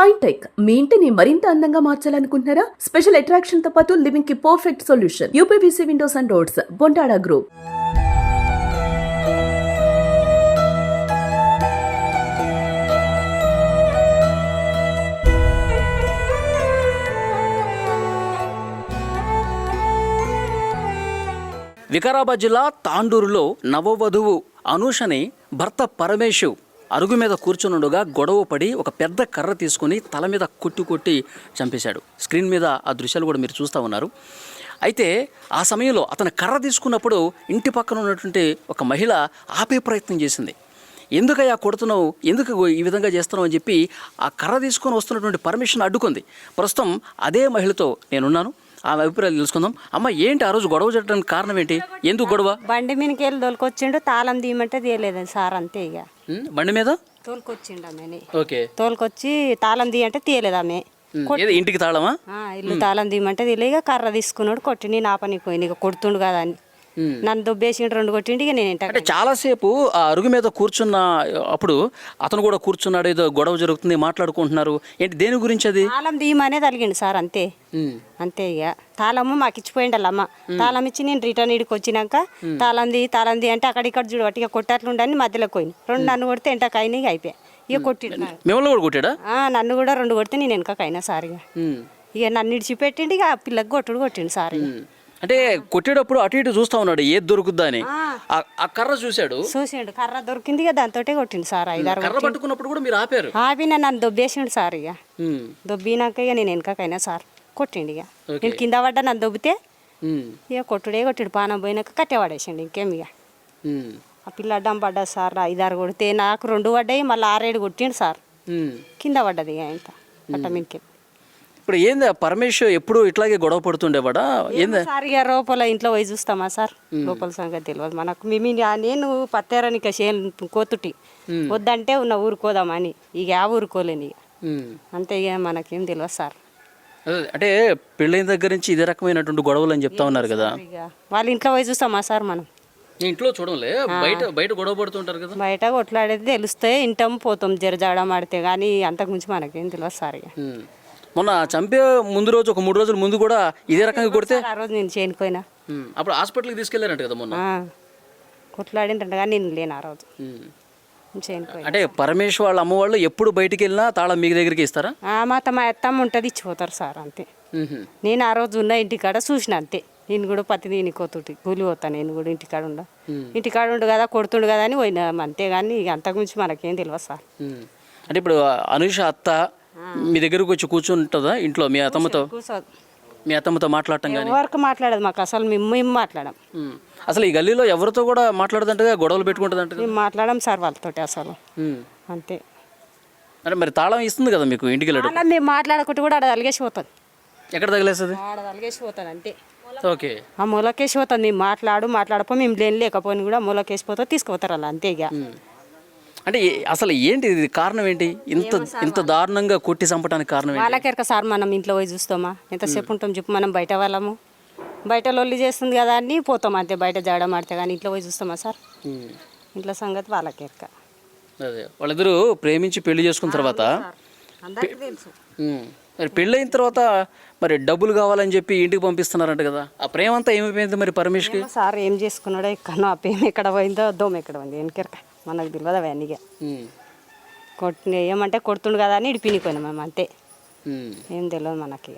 Shine tech మీ ఇంటిని మరింత అందంగా మార్చాలనుకుంటున్నారా? స్పెషల్ అట్రాక్షన్ తో పాటు లివింగ్ కి perfect solution. UPVC windows and doors, Bontada group. Vikarabad జిల్లా తాండూరులో నవవధువు అనూషని భర్త పరమేశు అరుగు మీద కూర్చునుండగా గొడవ పడి ఒక పెద్ద కర్ర తీసుకుని తల మీద కొట్టి చంపేశాడు. స్క్రీన్ మీద ఆ దృశ్యాలు కూడా మీరు చూస్తూ ఉన్నారు. అయితే ఆ సమయంలో అతను కర్ర తీసుకున్నప్పుడు ఇంటి పక్కన ఉన్నటువంటి ఒక మహిళ ఆపే ప్రయత్నం చేసింది. ఎందుకయ్యా కొడుతున్నావు, ఎందుకు ఈ విధంగా చేస్తున్నావు అని చెప్పి ఆ కర్ర తీసుకొని వస్తున్నటువంటి పర్మిషన్ అడ్డుకుంది. ప్రస్తుతం అదే మహిళతో నేనున్నాను, ఆమె అభిప్రాయాలు తెలుసుకుందాం. అమ్మ, ఏంటి ఆ రోజు గొడవ చేయడానికి కారణం ఏంటి? ఎందుకు గొడవ? బండి మీదకి వెళ్ళి తోలుకొచ్చిండు, తాళం తీయమంటే తీయలేదు సార్, అంతే. ఇక బండి మీద తోలుకొచ్చిండు ఆమెని. ఓకే, తోలుకొచ్చి తాళం తీయంటే తీయలేదు ఆమె. ఇంటికి తాళమా? ఇల్లు తాళం తీయమంటే తీయలే. ఇక కర్ర తీసుకున్నాడు, కొట్టి నా పనికి పోయింది. ఇక కొడుతుండు కదా అని నన్ను దొబ్బేసిండు, 2 కొట్టిండి. ఇక నేను అంటే చాలాసేపు ఆ అరుగు మీద కూర్చున్న అప్పుడు అతను కూడా కూర్చున్నాడు, ఏదో గొడవ జరుగుతుంది, మాట్లాడుకుంటున్నారు. ఏంటి, దేని గురించి అది? తాళం తీయమనే తలిగిండు సార్, అంతే. అంతే. ఇక తాళము మాకు ఇచ్చిపోయిండాలి అమ్మ. తాళం ఇచ్చి నేను రిటర్న్ ఇడికి వచ్చినాక తాళం తీ అంటే అక్కడిక్కడ చూడు అట్టిగా కొట్టట్లుండని మధ్యలోకి పోయింది. 2 నన్ను కొడితే ఎంటకైనా ఇక అయిపోయా. ఇక కొట్టిండు. మిమ్మల్ని కూడా కొట్టాడా? నన్ను కూడా 2 కొడితే నేను వెనకైనా సార్. ఇక నన్ను ఇడిచిపెట్టిండు, ఇక ఆ పిల్లకి కొట్టిండు సార్. అంటే కొట్టేటప్పుడు అటు ఇటు చూస్తా ఉన్నాడు, ఏది దొరుకుద్దా అని. ఆ కర్ర చూసిండు, కర్ర దొరికింది, ఇక దాంతో కొట్టిండు సార్. 5-6 కర్ర పట్టుకున్నప్పుడు కూడా మీరు ఆపారు? ఆపిన నన్ను దొబ్బేసిండు సార్. ఇక దొబ్బినాక ఇక నేను వెనకైనా సార్ కొట్టిండు. ఇక నేను కింద పడ్డా, నన్ను దొబ్బితే ఇక కొట్టిడు. పానం పోయినాక కట్టెవాడేసిండు. ఇంకేం ఇక ఆ పిల్ల అడ్డం పడ్డా సార్. 5-6 కొడితే నాకు 2 పడ్డాయి, మళ్ళీ 6-7 కొట్టిండు సార్. కింద పడ్డది ఇక ఇంత కట్ట మీదకి. ఇప్పుడు ఏంది పరమేశ్వర్ ఎప్పుడు ఇట్లాగే గొడవ పడుతుండేవాడా? ఏంది సార్ ఇక లోపల ఇంట్లో పోయి చూస్తామా సార్? లోపల సంగతి తెలియదు మనకు. నేను పత్తేరానిక కోతుటి వద్దంటే ఉన్న ఊరుకోదామని, ఇక ఆ ఊరుకోలేని ఇక అంతే. ఇక మనకేం తెలియదు సార్. అంటే పెళ్ళైన దగ్గర నుంచి ఇదే రకమైనటువంటి గొడవలు అని చెప్తా ఉన్నారు కదా. ఇక వాళ్ళ ఇంట్లో పోయి చూస్తామా సార్ మనం? ఇంట్లో చూడలే, బయట గొడవ పడుతుంటారు కదా. బయట కొట్లాడేది తెలుస్తే ఇంటాం పోతాం, జరజాడం ఆడితే, కానీ అంతకుమించి మనకేం తెలియదు సార్. ఇక మొన్న చంపే ముందు రోజు ఒక 3 రోజుల ముందు కూడా ఇదే రకంగా కొడితే ఆ రోజు నేను చేయకపోయినా, అప్పుడు హాస్పిటల్కి తీసుకెళ్ళారంట కదా మొన్న. కొట్లాడింట కానీ నేను లేను ఆ రోజు. అంటే పరమేశ్వర్ వాళ్ళ అమ్మ వాళ్ళు ఎప్పుడు బయటికి వెళ్ళినా తాళం మీ దగ్గరికి ఇస్తారా? మా అత్తమ్మ ఉంటుంది, ఇచ్చిపోతారు సార్, అంతే. నేను ఆ రోజు ఉన్న ఇంటికాడ చూసిన, అంతే. నేను కూడా పత్తి నేను కోతుటి కూలి పోతాను, నేను కూడా ఇంటికాడ ఉండు కదా, కొడుతుండు కదా అని పోయినా, అంతే. కానీ ఇక అంతకుమించి మనకేం తెలియదు సార్. అంటే ఇప్పుడు అనూష అత్త మీ దగ్గరకు వచ్చి కూర్చుంటుందా ఇంట్లో? మీ అత్తమ్మతో మాట్లాడటం కానీ? ఎవరికి మాట్లాడదు మాకు అసలు, మేము మాట్లాడాం. అసలు ఈ గల్లీలో ఎవరితో కూడా మాట్లాడదంటగా, గొడవలు పెట్టుకుంటుంది అంటే? మేము మాట్లాడాం సార్ వాళ్ళతో అసలు, అంతే. అంటే మరి తాళం ఇస్తుంది కదా మీకు ఇంటికి వెళ్ళడం? అలా మేము మాట్లాడుకుంటూ కూడా ఆడ తలిగేసిపోతుంది. ఎక్కడ తగిలేస్తుంది? ఆడ తలిగేసిపోతుంది, అంతే. ఓకే, ఆ మూలకేసిపోతుంది. మేము మాట్లాడపో మేము లేకపోయినా కూడా మూలకేసిపోతా, తీసుకుపోతారు అలా, అంతే. ఇక అంటే అసలు ఏంటి ఇది, కారణం ఏంటి? ఇంత దారుణంగా కొట్టి చంపడానికి కారణం ఏంటి? వాళ్ళకెరక సార్, మనం ఇంట్లో పోయి చూస్తామా? ఎంతసేపు ఉంటాం చెప్పు? మనం బయట వాళ్ళము, బయట లొల్లి చేస్తుంది కదా అని పోతాం, అంతే. బయట జాడం ఆడితే కానీ ఇంట్లో పోయి చూస్తామా సార్? ఇంట్లో సంగతి వాళ్ళకెరక. అదే, వాళ్ళిద్దరూ ప్రేమించి పెళ్లి చేసుకున్న తర్వాత, మరి పెళ్ళైన తర్వాత మరి డబ్బులు కావాలని చెప్పి ఇంటికి పంపిస్తున్నారంట కదా. ఆ ప్రేమ అంతా ఏమైపోయింది మరి పరమేశ్కి? సార్ ఏం చేసుకున్నాడో ఎక్కడో, ఆ ప్రేమ ఎక్కడ పోయిందో, దోమ ఎక్కడ పోయింది వెనకెరక మనకు తెలియదు అవన్నీ. ఏమంటే కొడుతుండు కదా అని ఇడిపినిపోయినాం మేము, అంతే. ఏం తెలియదు మనకి.